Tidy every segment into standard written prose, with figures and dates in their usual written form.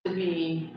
to be.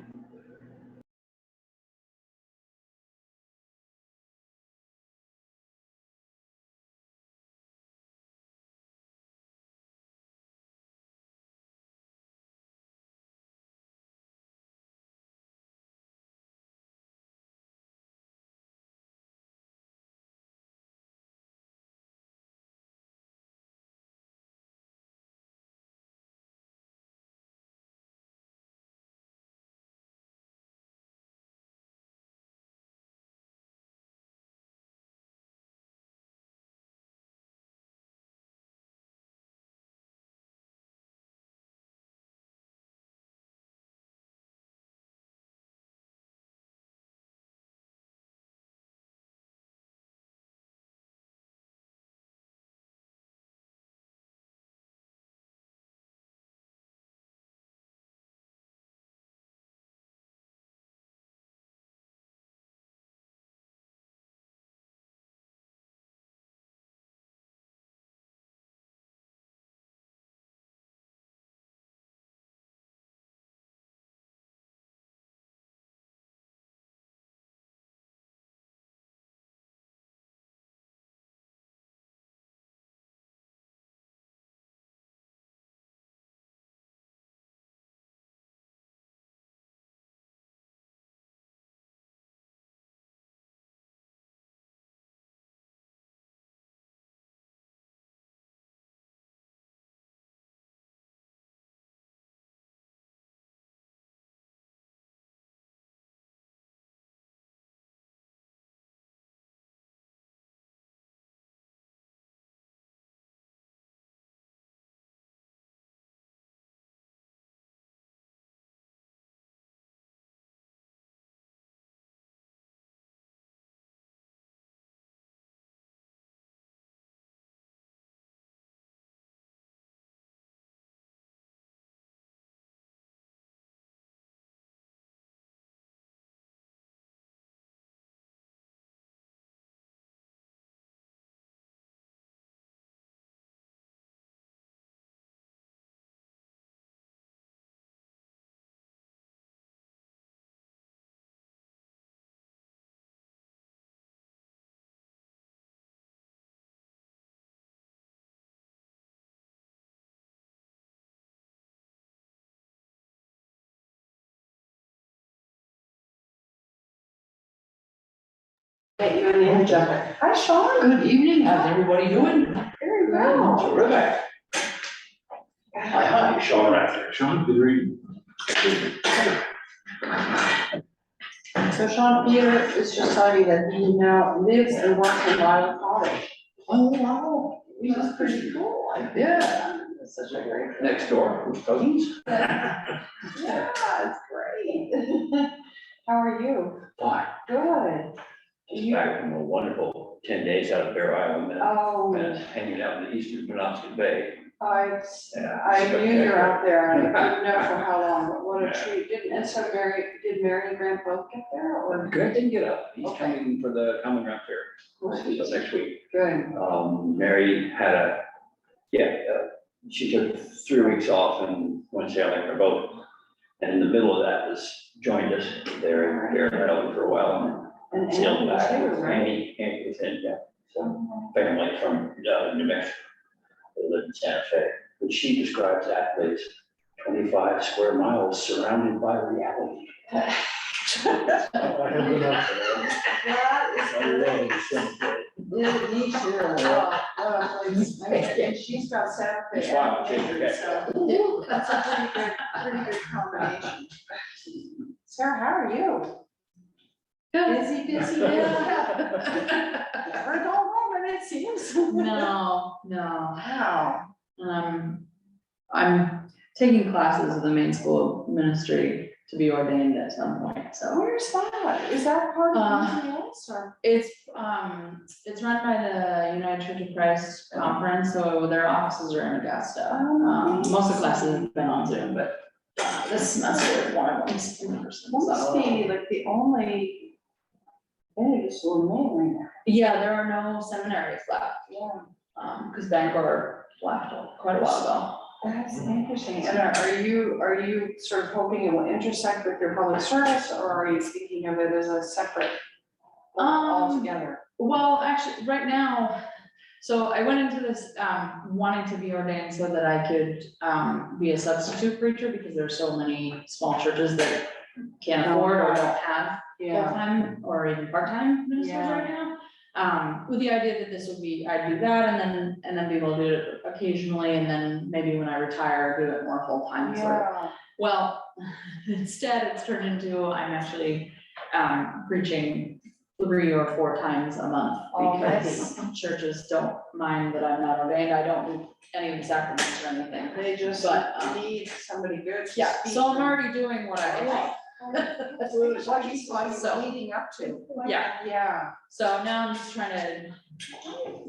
Get you on the agenda. Hi, Sean. Good evening, how's everybody doing? Very well. Terrific. Hi, Sean Rafter. Sean, good reading. So Sean Peter is just telling me that he now lives and works in Lytle Cottage. Oh, wow. Which is pretty cool. Yeah, It's such a great. next door, with cousins. Yeah, it's great. How are you? Fine. Good. Just back from a wonderful 10 days out of Bear Island Oh, and hanging out in the eastern Penobscot Bay. Yeah, I knew you're out there, and I didn't know spectacular. for how long, but what a Yeah. treat. And so did Mary and Grant both get there, or? Grant didn't get up, he's Okay. coming for the Common Ground Fair, so next week. Good. Mary had she took 3 weeks off and went sailing for a boat. And in the middle of that joined us there in Ireland for a while And and sailed Andy was back. there, right? Andy was in, yeah, some family from New Mexico. They lived in Santa Fe, but she describes that place 25 square miles surrounded by reality. That is me too. And she's got Santa Fe. That's why I'm taking it. So that's a pretty good combination. Sarah, how are you? Busy, busy, Yeah. never go home, and it seems. No. Wow. I'm taking classes at the main school of ministry to be ordained at some point, so. Where's that? Is that part of something else, or? It's run by the United Church of Christ Conference, so their offices are in Augusta. Most of the classes have been on Zoom, but this semester, one of them's in person, Must so. be like the only. They just remain right now. Yeah, there are no seminaries left, Yeah. because Bangor left quite a while ago. That's interesting. And are you sort of hoping it will intersect with your public service, or are you thinking of it as a separate altogether? Well, actually, right now, so I went into this, wanting to be ordained so that I could, be a substitute preacher, because there's so many small churches that can't afford or don't have Yeah, full-time or even part-time ministers Yeah. right now. With the idea that this would be, I'd do that and then be able to do it occasionally, and then maybe when I retire, do it more full-time sort of. yeah, Well, instead it's turned into, I'm actually, preaching 3 or 4 times a month, Oh, because churches don't mind that I'm not ordained, I don't do any of the sacraments or anything. they just But, need somebody good to Yeah, speak so I'm and- already doing what I like. What he's So- leading up to. Yeah, Yeah, so now I'm just trying to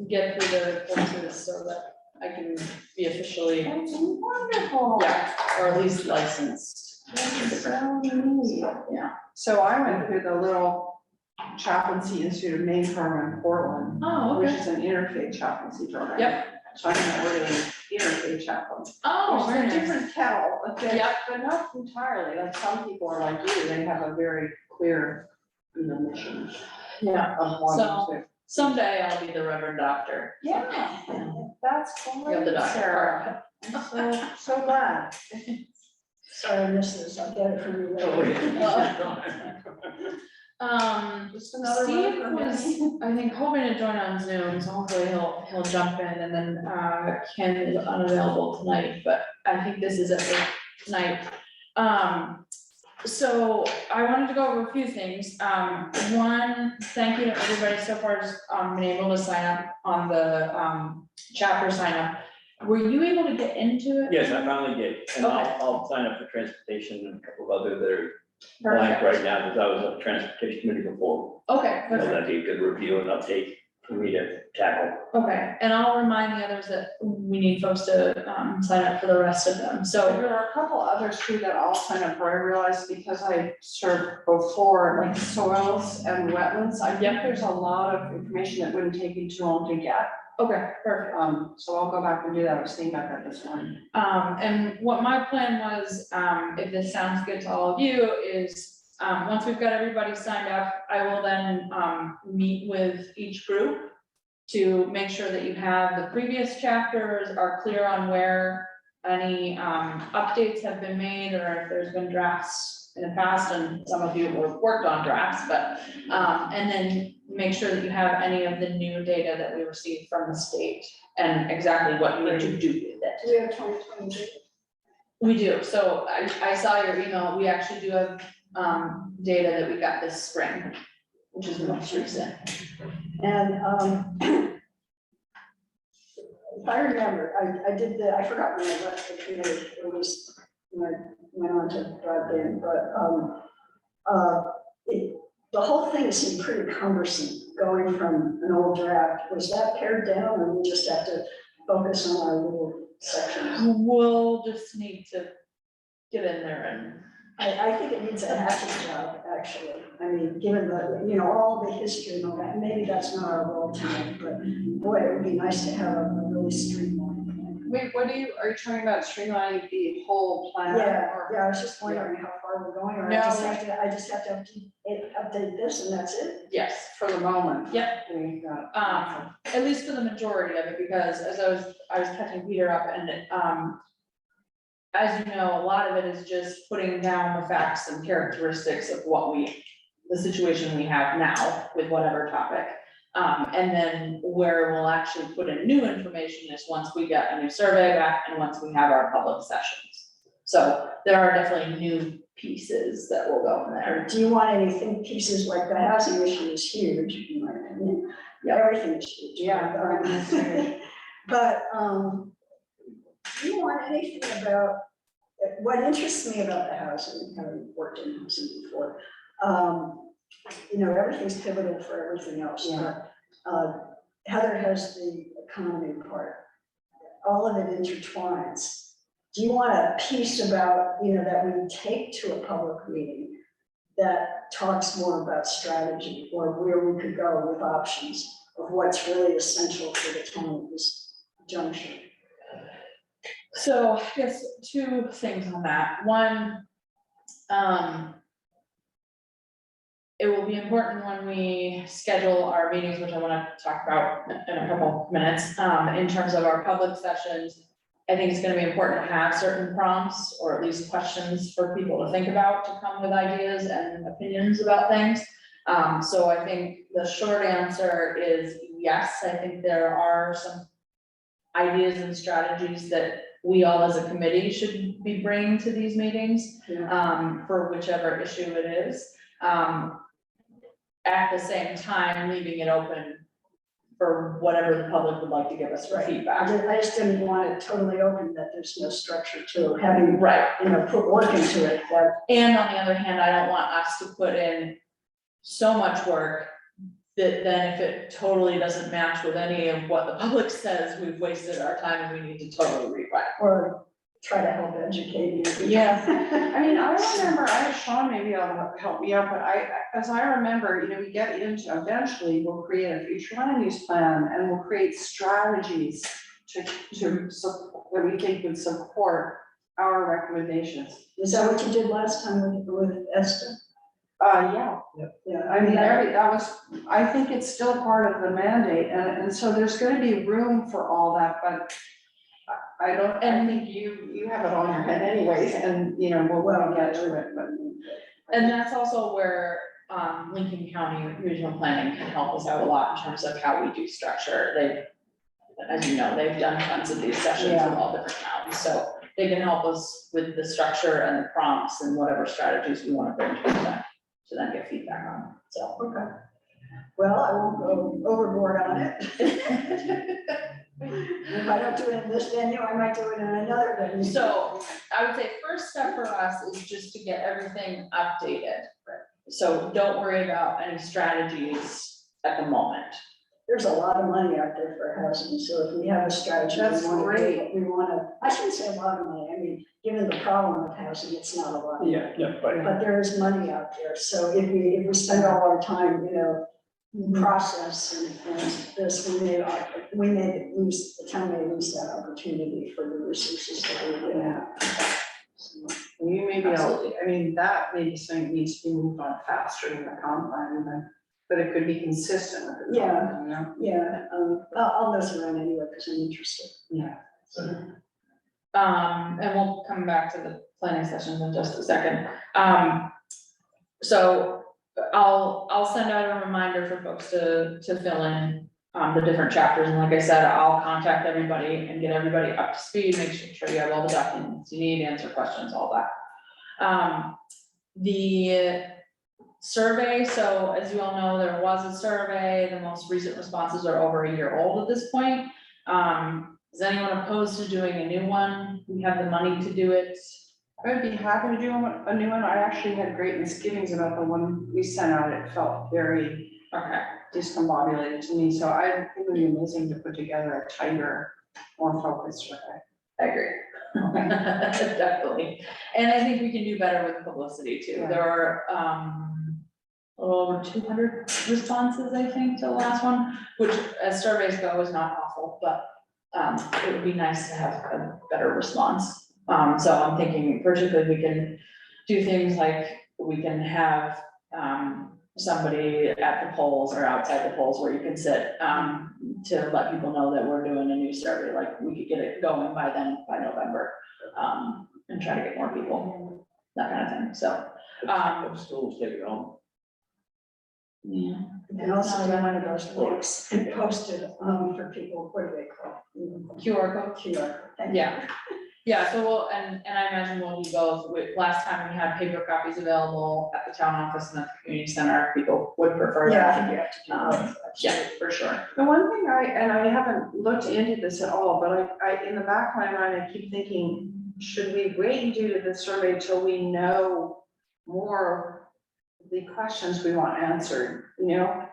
get through the courses so that I can be officially, that's wonderful. yeah, or at least licensed. That's so neat. Yeah. So I went through the little chaplaincy institute of Maine program in Portland, Oh, which okay. is an interfaith chaplaincy program. Yep. So I'm an ordained interfaith chaplain. Oh, Which very is a nice. different kettle, Yep. but not entirely, like some people are like you, they have a very clear, mission Yeah, of wanting to. someday I'll be the Reverend Doctor. Yeah, that's You have great, the doctor Sarah. part. I'm so glad. Sorry, I missed this, I'll get it from you Oh, later. Just another Steve one for was, me. I think, hoping to join on Zoom, so hopefully he'll jump in, and then, Ken is unavailable tonight, but I think this is it for tonight. So I wanted to go over a few things. One, thank you to everybody so far who's, been able to sign up on the, chapter sign up. Were you able to get into it? Yes, I finally did, and Okay. I'll sign up for transportation and a couple of other that are blank Perfect. right now, because I was on the transportation committee before. Okay, So perfect. that'd be a good review and update for me to tackle. Okay, and I'll remind the others that we need folks to, sign up for the rest of them, So so. there are a couple others too that I'll sign up for, I realized because I served before, like soils and wetlands, I think Yep. there's a lot of information that wouldn't take you too long to get. Okay, perfect. So I'll go back and do that, I was thinking about that this morning. And what my plan was, if this sounds good to all of you, is, once we've got everybody signed up, I will then, meet with each group to make sure that you have the previous chapters, are clear on where any, updates have been made, or if there's been drafts in the past, and some of you have worked on drafts, but, and then make sure that you have any of the new data that we received from the state, and exactly what you need to do with it. Do we have 2022? We do, so I saw your email, we actually do have, data that we got this spring, which is the most recent. And, if I remember, I did I forgot when I left the committee, it was, when I went on to broadband, but, the whole thing seemed pretty cumbersome, going from an old draft. Was that pared down, or we just have to focus on our little sections? We'll just need to get in there and, I think it needs a hatchet job, actually. I mean, given the, all the history and all that, maybe that's not our role tonight, but boy, it would be nice to have a really streamlined plan. Wait, are you talking about streamlining the whole plan? Yeah, or- yeah, I was just wondering how far we're going, or I just have to update this and that's it? yes, For the moment. Yep. We've got. at least for the majority of it, because as I was catching Peter up, and, as you know, a lot of it is just putting down the facts and characteristics of the situation we have now with whatever topic. And then where we'll actually put in new information is once we get a new survey back and once we have our public sessions. So there are definitely new pieces that will go in there. Or do you want anything, pieces like the housing issue is huge, in my opinion. Yeah. Everything is huge. Yeah, everything is huge. But, do you want anything about, what interests me about the housing, having worked in housing before, everything's pivotal for everything else. Yeah. But, Heather has the economy part. All of it intertwines. Do you want a piece about, that we take to a public meeting that talks more about strategy, or where we could go with options of what's really essential for the town at this juncture? So I guess two things on that. One, it will be important when we schedule our meetings, which I wanna talk about in a couple minutes, in terms of our public sessions. I think it's gonna be important to have certain prompts or at least questions for people to think about, to come with ideas and opinions about things. So I think the short answer is yes, I think there are some ideas and strategies that we all as a committee should be bringing to these meetings, for whichever issue it is. At the same time, leaving it open for whatever the public would like to give us for Right. feedback. I just didn't want it totally open, that there's no structure to having, Right, put work into it, that, and on the other hand, I don't want us to put in so much work that then if it totally doesn't match with any of what the public says, we've wasted our time and we need to totally rewrite. or try to help educate you. I mean, I remember, Sean maybe will help me out, but as I remember, we get into, eventually, we'll create a future land use plan and we'll create strategies that we think would support our recommendations. Is that what you did last time with Esther? Yeah, Yeah, I mean, I think it's still part of the mandate, and so there's gonna be room for all that, but I think you have it on your head anyways, and, we'll get to it, but. And that's also where, Lincoln County Regional Planning can help us out a lot in terms of how we do structure. As you know, they've done tons of these sessions with all different towns, so they can help us with the structure and the prompts and whatever strategies we wanna bring to then get feedback on, so. Okay. Well, I won't go overboard on it. If I don't do it in this venue, I might do it in another venue. So I would say first step for us is just to get everything updated. So don't worry about any strategies at the moment. There's a lot of money out there for housing, so if we have a strategy, That's we wanna, great. I shouldn't say a lot of money, I mean, given the problem with housing, it's not a lot. of money. Yeah, right. But there is money out there, so if we spend all our time, process and this, we may lose, the town may lose that opportunity for the resources that we have. So, You may be able, Absolutely. I mean, that maybe something needs to be moved on faster than the comp plan, but it could be consistent with the comp plan, Yeah, I'll mess around anyway, because I'm interested. Yeah. And we'll come back to the planning sessions in just a second. So I'll send out a reminder for folks to fill in, the different chapters, and like I said, I'll contact everybody and get everybody up to speed, make sure you have all the documents you need, answer questions, all that. The survey, so as you all know, there was a survey, the most recent responses are over a year old at this point. Is anyone opposed to doing a new one? We have the money to do it. I would be happy to do a new one. I actually had great misgivings about the one we sent out. It felt very Okay. discombobulated to me, so I think it would be amazing to put together a tighter, more focused survey. I agree. Definitely. And I think we can do better with publicity too. Yeah. There are, a little over 200 responses, I think, to the last one, which as surveys go is not awful, but, it would be nice to have a better response. So I'm thinking particularly we can do things like we can have, somebody at the polls or outside the polls where you can sit, to let people know that we're doing a new survey, like we could get it going by then, by November. And try to get more people, that kind of thing, so, Schools take it home. yeah. And also do one of those links and post it, for people, what do they call? QR code. QR. Thank you. Yeah. Yeah, so we'll, and I imagine we'll do both. Last time we had paper copies available at the town office and at the community center, people would prefer Yeah, I that. think you have to do both. Yeah, for sure. The one thing I haven't looked into this at all, but I, in the back of my mind, I keep thinking, should we wait and do the survey till we know more of the questions we want answered,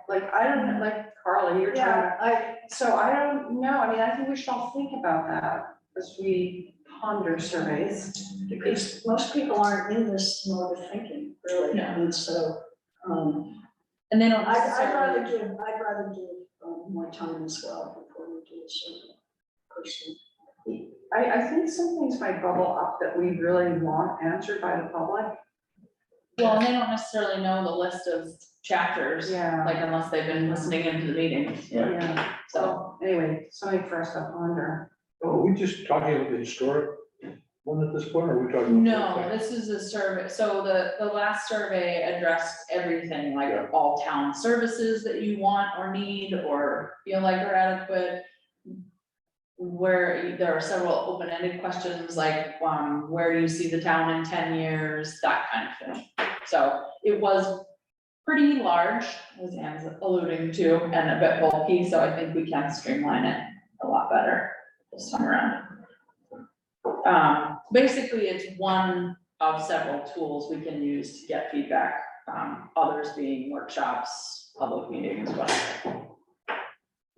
Like, I don't know, like Carla, you're trying Yeah, so I don't know, I mean, I think we should all think about that as we ponder surveys. because most people aren't in this mode of thinking, really, No. and so, And they don't I'd rather necessarily, give, more time as well before we do a survey, personally. I think some things might bubble up that we really want answered by the public. Well, and they don't necessarily know the list of chapters, Yeah. like unless they've been listening into the meetings, Yeah, so. so anyway, something for us to ponder. Oh, are we just talking about the historic one at this point, or are we talking about? No, this is a survey, so the last survey addressed everything, like Yeah. all town services that you want or need or feel like are adequate. Where there are several open-ended questions like, where do you see the town in 10 years, that kind of thing. So it was pretty large, as Anne's alluding to, and a bit bulky, so I think we can streamline it a lot better this time around. Basically, it's one of several tools we can use to get feedback, others being workshops, public meetings, whatever.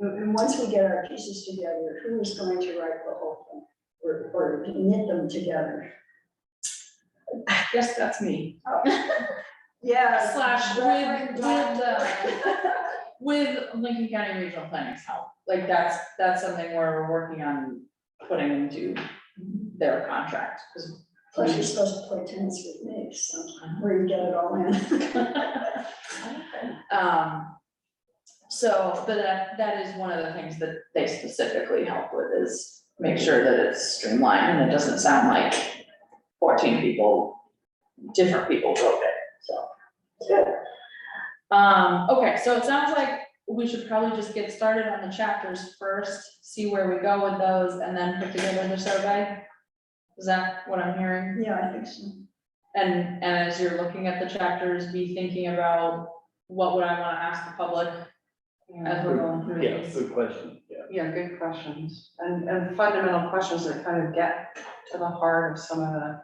And once we get our pieces together, who is going to write the whole thing? Or knit them together? I guess that's me. Yeah. Slash with Lincoln County Regional Planning's help, like that's something where we're working on putting into their contract, 'cause Plus, you're supposed to play tennis with me, so where you get it all in. So, but that is one of the things that they specifically help with, is make sure that it's streamlined and it doesn't sound like 14 people, different people wrote it, so. Good. Okay, so it sounds like we should probably just get started on the chapters first, see where we go with those, and then put together the survey. Is that what I'm hearing? Yeah, I think so. And as you're looking at the chapters, be thinking about what would I wanna ask the public as we're going through Yeah, these. good question, yeah. Yeah, good questions, and fundamental questions that kind of get to the heart of some of the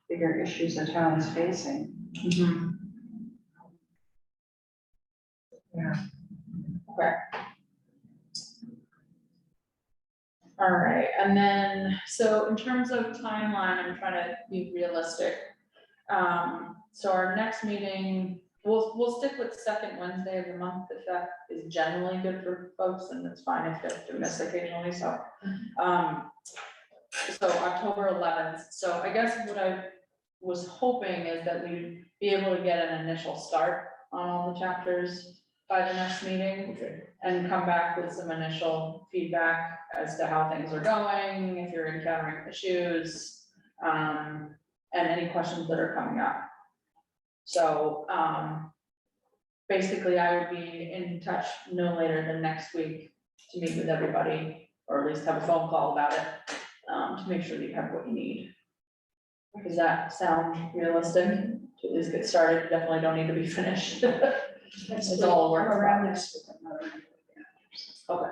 bigger issues the town is facing. Mhm. Yeah. Okay. All right, and then, so in terms of timeline, I'm trying to be realistic. So our next meeting, we'll stick with second Wednesday of the month, if that is generally good for folks, and it's fine if you have to miss occasionally, so. So October 11th, so I guess what I was hoping is that we'd be able to get an initial start on all the chapters by the next meeting. Okay. And come back with some initial feedback as to how things are going, if you're encountering issues, and any questions that are coming up. So, basically, I would be in touch no later than next week to meet with everybody, or at least have a phone call about it, to make sure that you have what you need. Does that sound realistic? To at least get started, definitely don't need to be finished. It's all work. I'm around next week. I'm not around. Okay,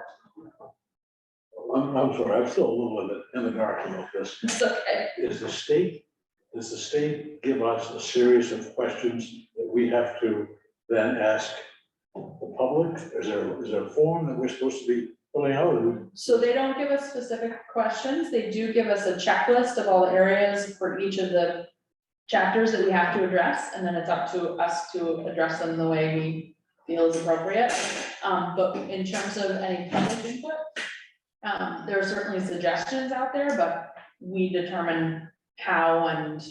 I'm sorry, I'm still a little in the dark about this. it's okay. Does the state give us a series of questions that we have to then ask the public? Is there a form that we're supposed to be filling out? Or So they don't give us specific questions, they do give us a checklist of all the areas for each of the chapters that we have to address, and then it's up to us to address them the way we feel is appropriate. But in terms of any public input, there are certainly suggestions out there, but we determine how and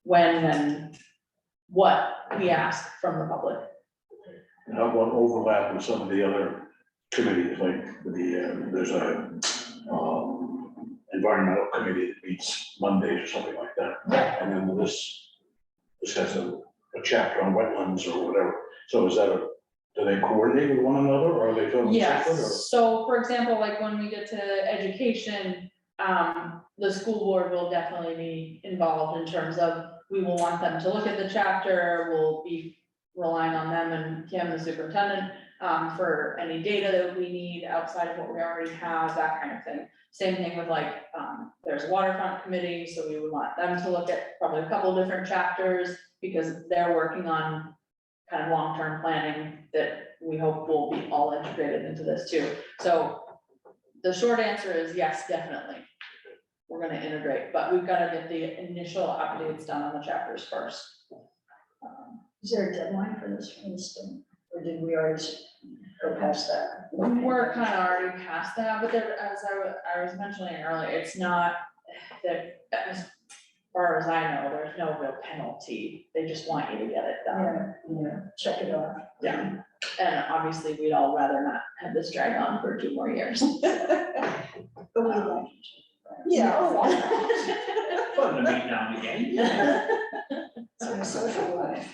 when and what we ask from the public. how about overlap with some of the other committees, like there's a environmental committee that meets Mondays or something like that. And then this has a chapter on wetlands or whatever. So is that do they coordinate with one another, or are they totally separate? or- Yes, so for example, like when we get to education, the school board will definitely be involved in terms of, we will want them to look at the chapter, we'll be relying on them and Kim, the superintendent, for any data that we need outside of what we already have, that kind of thing. Same thing with like, there's a waterfront committee, so we would want them to look at probably a couple of different chapters, because they're working on kind of long-term planning that we hope will be all integrated into this too. So the short answer is yes, definitely. We're gonna integrate, but we've gotta get the initial updates done on the chapters first. Is there a deadline for this, for instance, or did we already go past that? We're kind of already past that, but there, as I was mentioning earlier, it's not that, as far as I know, there's no real penalty, they just want you to get it done. Yeah, check it off. Yeah, and obviously, we'd all rather not have this drag on for 2 more years. But we like each other. Yeah. Fun to meet now and again. It's our social life.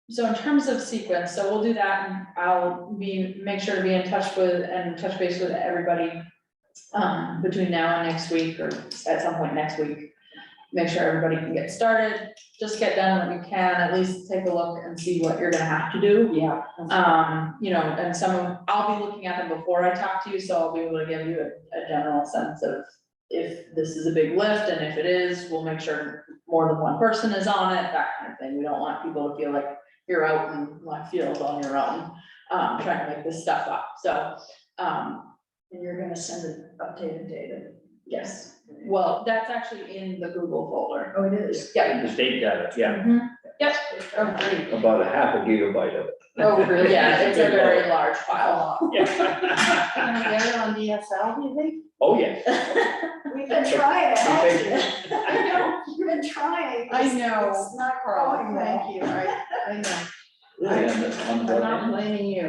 So in terms of sequence, so we'll do that and make sure to be in touch with and touch base with everybody. Between now and next week or at some point next week, make sure everybody can get started, just get done what you can, at least take a look and see what you're gonna have to do. Yeah. You know, and I'll be looking at them before I talk to you, so I'll be able to give you a general sense of if this is a big lift, and if it is, we'll make sure more than one person is on it, that kind of thing. We don't want people to feel like you're out in left field on your own, trying to make this stuff up, so, And you're gonna send it updated data. yes. Well, that's actually in the Google folder. Oh, it is? Yeah. The state data, yeah, Yep. Oh, great. about a half a gigabyte of it. Oh, really? Yeah, it's a very large file. Can Yeah. I get it on DSL, do you think? Oh, yeah. We've been trying, haven't we? I know. You've been trying. I know. It's not Oh, going well. thank you, I know. Really, on the I'm not broadband? blaming you.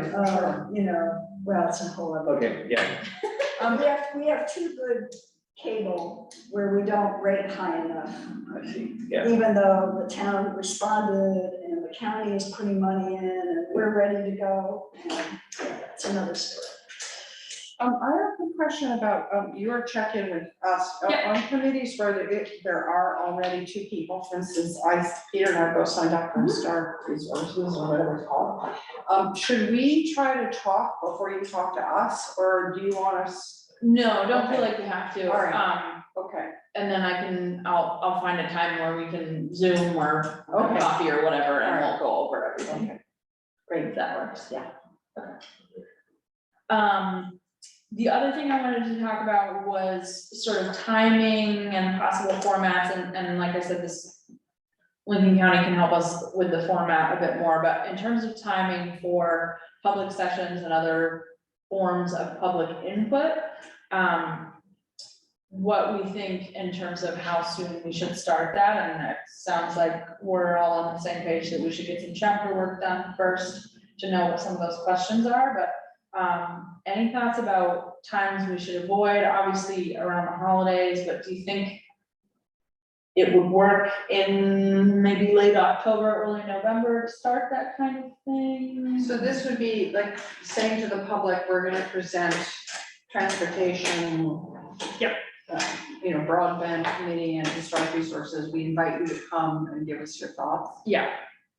You know, well, it's a whole other. Okay, yeah, We have too good cable where we don't rate high enough, I see, yeah. even though the town responded and the county is putting money in and we're ready to go. And it's another story. I have a question about, your check-in with us, Yeah. on committees where there are already 2 people, for instance, Peter and I both signed up for Star Resources or whatever it's called. Should we try to talk before you talk to us, or do you want us? No, don't feel Okay. like we have to, All right. Okay, and then I'll find a time where we can Zoom or have Okay. coffee or whatever, and All we'll go over everything. okay. Great, if that works, yeah. The other thing I wanted to talk about was sort of timing and possible formats, and like I said, this Lincoln County can help us with the format a bit more, but in terms of timing for public sessions and other forms of public input, what we think in terms of how soon we should start that, and it sounds like we're all on the same page that we should get some chapter work done first to know what some of those questions are, but any thoughts about times we should avoid, obviously around the holidays, but do you think it would work in maybe late October, early November to start that kind of thing? So this would be like saying to the public, we're gonna present transportation. Yep. You know, broadband committee and historic resources, we invite you to come and give us your thoughts. Yeah,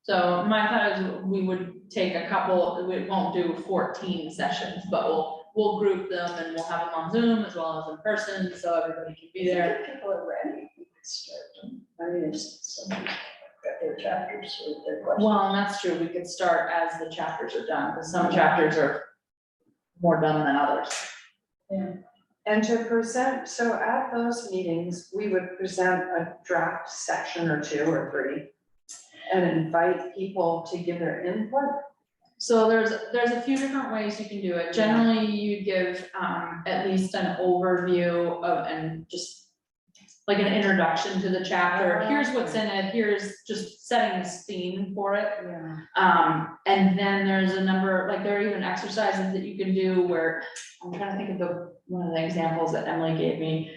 so my thought is we would take a couple, we won't do 14 sessions, but we'll group them and we'll have them on Zoom as well as in person, so everybody can be there. People are ready, we could start them. I mean, if somebody's got their chapters or their questions. Well, and that's true, we could start as the chapters are done, because some chapters are more done than others. And to present, so at those meetings, we would present a draft section or 2 or 3 and invite people to give their input. So there's a few different ways you can do it. Generally, you give at least an overview of, and just like an introduction to the chapter. Here's what's in it, here's just setting the scene for it. Yeah. And then there's a number, like there are even exercises that you can do where, I'm trying to think of one of the examples that Emily gave me,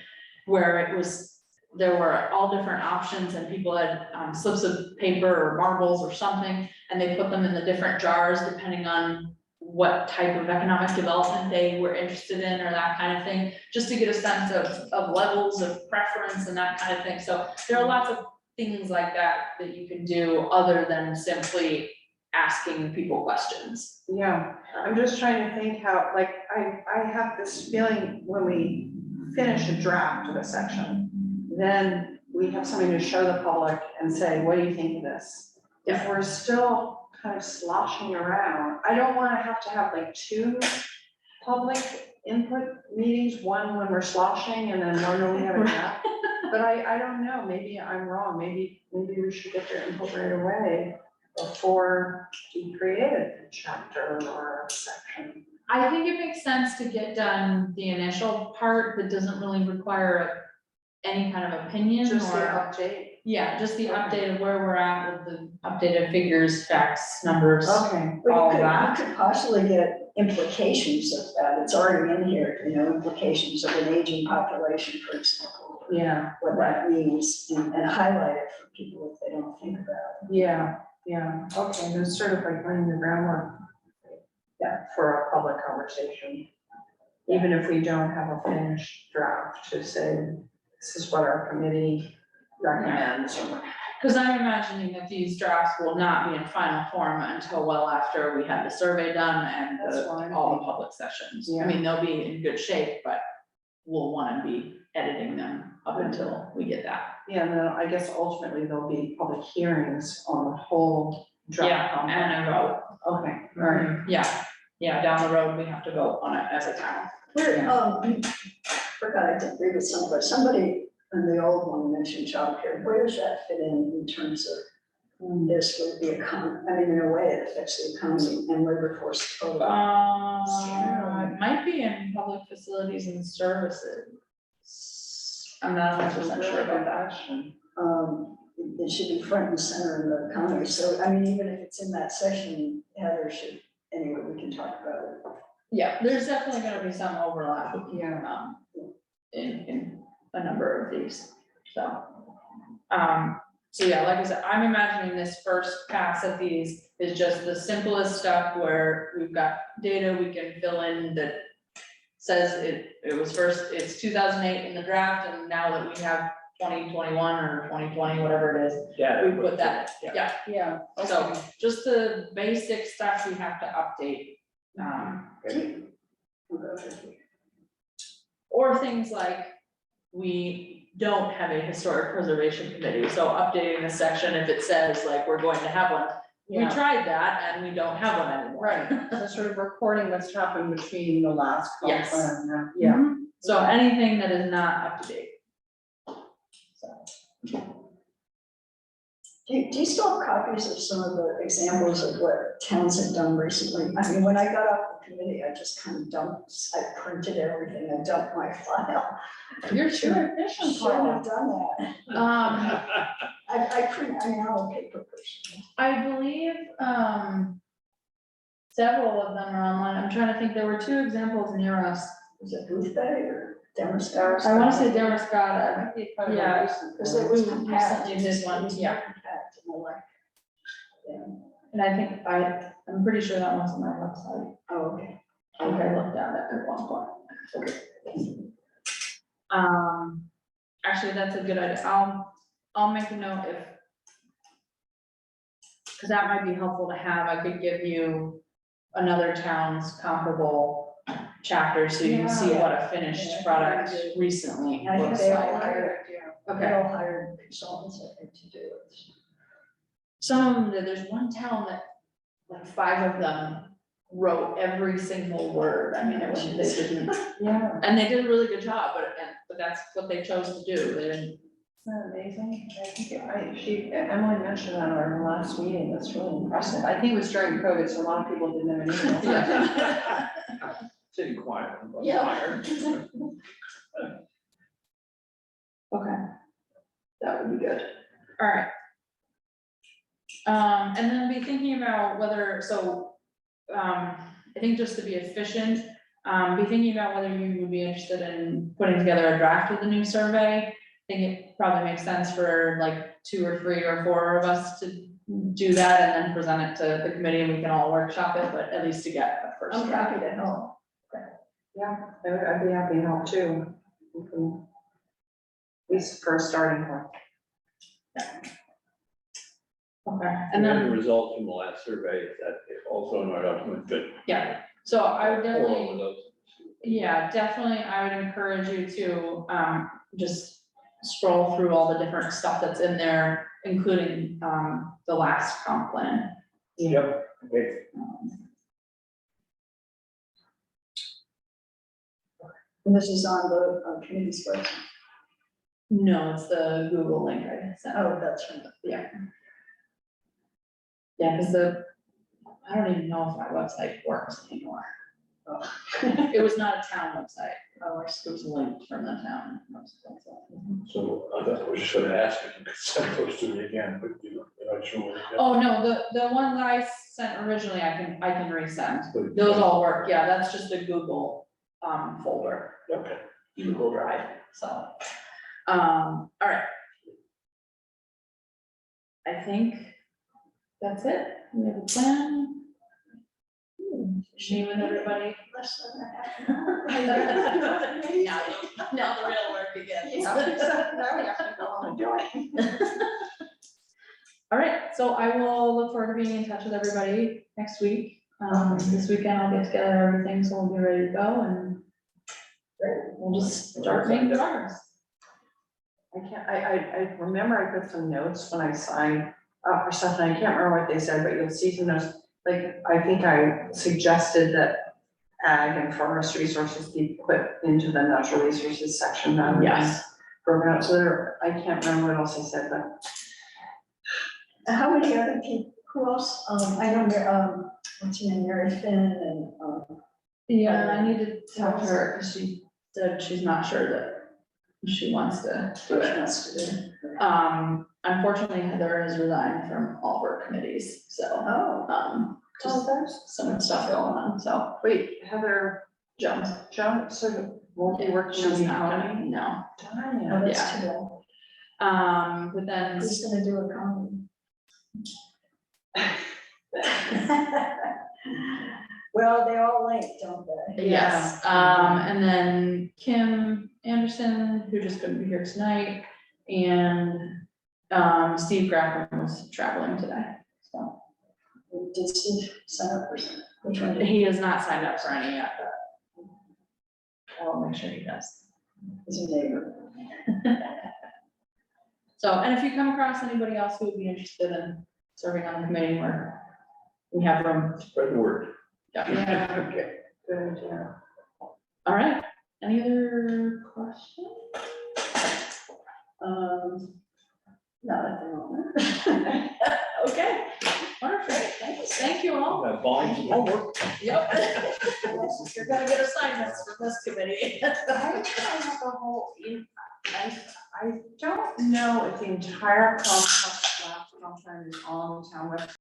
where it was, there were all different options and people had slips of paper or marbles or something, and they put them in the different jars depending on what type of economic development they were interested in or that kind of thing, just to get a sense of levels of preference and that kind of thing. So there are lots of things like that that you can do other than simply asking people questions. Yeah, I'm just trying to think how, like, I have this feeling when we finish a draft of a section, then we have something to show the public and say, what do you think of this? If we're still kind of sloshing around, I don't wanna have to have like 2 public input meetings, one when we're sloshing and then one when we have a draft. But I don't know, maybe I'm wrong, maybe we should get their input right away before we create a chapter or a section. I think it makes sense to get done the initial part that doesn't really require any kind of opinion Just the or, update. yeah, just the Okay. update of where we're at with the updated figures, facts, numbers. Okay. But All you could, that. you could possibly get implications of that, it's already in here, you know, implications of an aging population, for example. Yeah, What that means, and highlight it for people if they don't think about it. yeah, okay, just sort of like laying the groundwork. Yeah, for a public conversation. Even if we don't have a finished draft to say, this is what our committee recommends. or- Cause I'm imagining that these drafts will not be in final form until well after we have the survey done and That's what I'm all the thinking. public sessions. Yeah. I mean, they'll be in good shape, but we'll wanna be editing them up until we get that. Yeah, and then I guess ultimately there'll be public hearings on the whole draft. Yeah, and a vote. Okay, all right. Yeah, down the road, we have to vote on it as a town. Where, forgot I did agree with somebody in the old one mentioned childcare, where does that fit in terms of this with the economy? I mean, in a way, it affects the economy and labor force totally. It might be in public facilities and services. I'm not 100% sure about that. It should be front and center in the economy, so, I mean, even if it's in that section, Heather should, anyway, we can talk about it. Yeah, there's definitely gonna be some overlap, Yeah. in a number of these, so. So yeah, like I said, I'm imagining this first pass of these is just the simplest stuff where we've got data we can fill in that says it was first, it's 2008 in the draft, and now that we have 2021 or 2020, whatever it is, Yeah. we put that, yeah. Yeah. So just the basic stuff we have to update. Or things like, we don't have a historic preservation committee, so updating the section if it says like we're going to have one. We Yeah, tried that and we don't have one anymore. right, so sort of recording what's happened between the last. comp Yes. plan, yeah. So anything that is not up to date. So, Do you still have copies of some of the examples of what towns have done recently? I mean, when I got off the committee, I just kind of I printed everything, I dumped my file. You're too efficient, Shouldn't Paula. have done that. I mean, I'm a paper person. I believe, several of them are online. I'm trying to think, there were two examples near us. Was it Booth Bay or Damascus? I wanna say Damascata, yeah, Because it was we compact. recently did one, It was yeah. more compact and I liked it. Yeah. and I think I'm pretty sure that one's on my website. Oh, okay. I think I looked at it at one point. Actually, that's a good idea. I'll make a note if. Cause that might be helpful to have. I could give you another town's comparable chapter so you can see what a finished product recently I think looks they all like. hired, they Okay, all hired consultants, I think, to do it. some of them, there's one town that, like 5 of them wrote every single word. I mean, it was, they didn't. Yeah, And they did a really good job, but that's what they chose to do, they didn't. isn't that amazing? I think Emily mentioned that at our last meeting, that's really impressive. I think it was during COVID, so a lot of people didn't have an email. Sitting quiet. Yeah. Okay. That would be good, alright. And then be thinking about whether, I think just to be efficient, be thinking about whether you would be interested in putting together a draft of the new survey. I think it probably makes sense for like 2 or 3 or 4 of us to do that and then present it to the committee and we can all workshop it, but at least to get a first I'm draft. happy to help. Yeah, I'd be happy to help too. We can, at least for a starting point. Okay, And and then the then, results from the last survey, is that also in our document, good. yeah, so I would Pour definitely. over those. Yeah, definitely, I would encourage you to, just scroll through all the different stuff that's in there, including, the last comp plan. Yep, okay. And this is on the committee's website. No, it's the Google link I sent. Oh, that's right. Yeah, cause I don't even know if my website works anymore. It was not a town website, it was linked from the town website. So I thought, I was just gonna ask if you could send those to me again, but you're not sure. Oh, no, the one that I sent originally, I can resend. Those all work, yeah, that's just a Google, folder, Okay. Google Drive, so. All right. I think that's it. We have a plan. Meet with everybody. Less than a half an hour. Now the real work begins. Yeah, except now we have to go on and do it. All right, so I will look forward to being in touch with everybody next week. This weekend I'll get together everything, so we'll be ready to go and we'll just start making progress. I remember I put some notes when I signed up for stuff, and I can't remember what they said, but you'll see some notes. Like, I think I suggested that ag and forest resources be put into the natural resources section rather than Yes. broken out, so there, I can't remember what else I said, but. How many other people, who else, I know, what's her name, Mary Finn and, Yeah, I need to talk to her because she said she's not sure that she wants to do what she it. wants to do. Unfortunately, Heather has resigned from all of her committees, so, Oh, just some stuff going on, so. Wait, Heather Jones. Jones sort of won't be working on She's the not economy? gonna, no. Darn oh, it. that's Yeah. too bad. But then, Who's gonna do a comedy? Well, they all link, don't they? yes, and then Kim Anderson, who just couldn't be here tonight, and, Steve Graffin was traveling today, so. Did Steve sign up for some? Which one did he? He has not signed up for any yet, but I'll make sure he does. He's a neighbor. So, and if you come across anybody else who would be interested in serving on the committee, we have room. Spread the word. Yeah. Okay. Good, yeah. All right, any other questions? Not at the moment. Okay, wonderful, thank you all. That volume of homework. Yep. You're gonna get assignments from this committee. I have a whole, I don't know if the entire compost draft contract is on the town website.